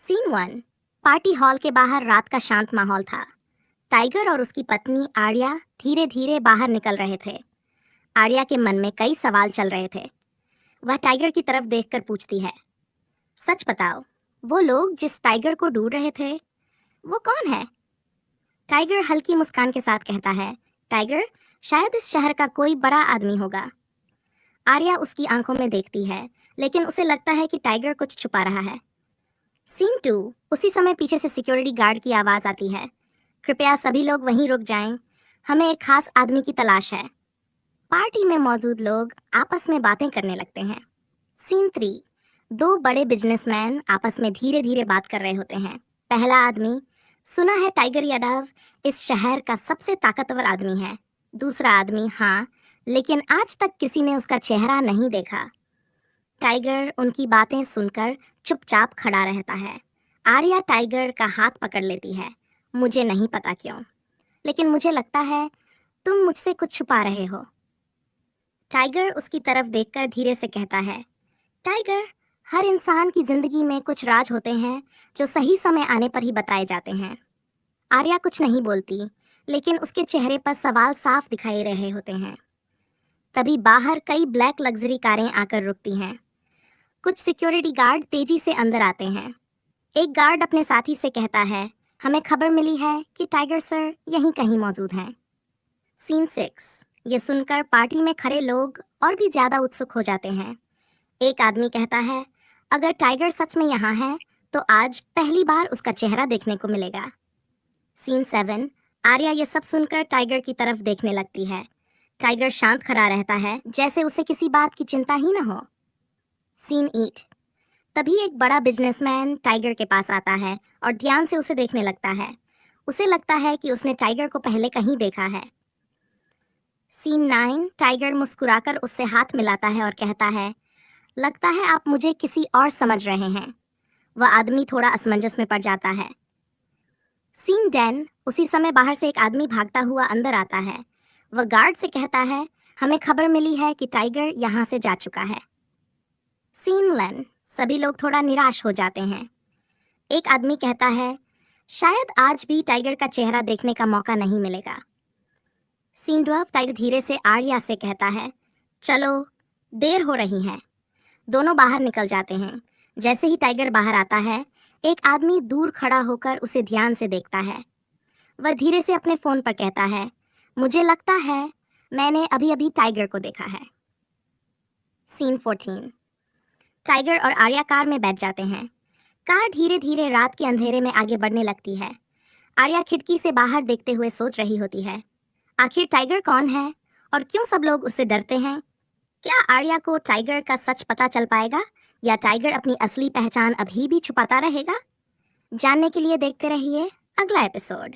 Scene 1। Party hall के बाहर रात का शांत माहौल था। टाइगर और उसकी पत्नी आर्या धीरे धीरे बाहर निकल रहे थे। आर्या के मन में कई सवाल चल रहे थे। वह टाइगर की तरफ देखकर पूछती है, सच बताओ, वो लोग जिस टाइगर को ढूंढ रहे थे वो कौन है? टाइगर हल्की मुस्कान के साथ कहता है, टाइगर, शायद इस शहर का कोई बड़ा आदमी होगा। आर्या उसकी आंखों में देखती है, लेकिन उसे लगता है कि टाइगर कुछ छुपा रहा है। सीन 2। उसी समय पीछे से सिक्योरिटी गार्ड की आवाज आती है, कृपया सभी लोग वहीं रुक जाएं, हमें एक खास आदमी की तलाश है। पार्टी में मौजूद लोग आपस में बातें करने लगते हैं। सीन 3। दो बड़े बिजनेसमैन आपस में धीरे धीरे बात कर रहे होते हैं। पहला आदमी, सुना है टाइगर यादव इस शहर का सबसे ताकतवर आदमी है। दूसरा आदमी, हाँ, लेकिन आज तक किसी ने उसका चेहरा नहीं देखा। टाइगर उनकी बातें सुनकर चुपचाप खड़ा रहता है। आर्या टाइगर का हाथ पकड़ लेती है। मुझे नहीं पता क्यों, लेकिन मुझे लगता है तुम मुझसे कुछ छुपा रहे हो। टाइगर उसकी तरफ देखकर धीरे से कहता है, टाइगर, हर इंसान की जिंदगी में कुछ राज होते हैं जो सही समय आने पर ही बताए जाते हैं। आर्या कुछ नहीं बोलती, लेकिन उसके चेहरे पर सवाल साफ दिखाई रहे होते हैं। तभी बाहर कई ब्लैक लग्जरी कारें आकर रुकती हैं। कुछ सिक्योरिटी गार्ड तेजी से अंदर आते हैं। एक गार्ड अपने साथी से कहता है, हमें खबर मिली है कि टाइगर सर यहीं कहीं मौजूद हैं। सीन 6। ये सुनकर पार्टी में खड़े लोग और भी ज्यादा उत्सुक हो जाते हैं। एक आदमी कहता है, अगर टाइगर सच में यहाँ है तो आज पहली बार उसका चेहरा देखने को मिलेगा। सीन 7। आर्या ये सब सुनकर टाइगर की तरफ देखने लगती है। टाइगर शांत खड़ा रहता है, जैसे उसे किसी बात की चिंता ही न हो। सीन 8। तभी एक बड़ा बिजनेसमैन टाइगर के पास आता है और ध्यान से उसे देखने लगता है। उसे लगता है कि उसने टाइगर को पहले कहीं देखा है। सीन 9। टाइगर मुस्कुराकर उससे हाथ मिलाता है और कहता है, लगता है आप मुझे किसी और समझ रहे हैं। वह आदमी थोड़ा असमंजस में पड़ जाता है। सीन 10। उसी समय बाहर से एक आदमी भागता हुआ अंदर आता है। वह गार्ड से कहता है, हमें खबर मिली है कि टाइगर यहाँ से जा चुका है। सीन 11। सभी लोग थोड़ा निराश हो जाते हैं। एक आदमी कहता है, शायद आज भी टाइगर का चेहरा देखने का मौका नहीं मिलेगा। सीन 12। टाइगर धीरे से आर्या से कहता है, चलो, देर हो रही है। दोनों बाहर निकल जाते हैं। जैसे ही टाइगर बाहर आता है, एक आदमी दूर खड़ा होकर उसे ध्यान से देखता है। वह धीरे से अपने फोन पर कहता है, मुझे लगता है मैंने अभी अभी टाइगर को देखा है। सीन 14। टाइगर और आर्या कार में बैठ जाते हैं। कार धीरे धीरे रात के अंधेरे में आगे बढ़ने लगती है। आर्या खिड़की से बाहर देखते हुए सोच रही होती है, आखिर टाइगर कौन है और क्यों सब लोग उससे डरते हैं? क्या आर्या को टाइगर का सच पता चल पाएगा या टाइगर अपनी असली पहचान अभी भी छुपाता रहेगा? जानने के लिए देखते रहिए अगला एपिसोड।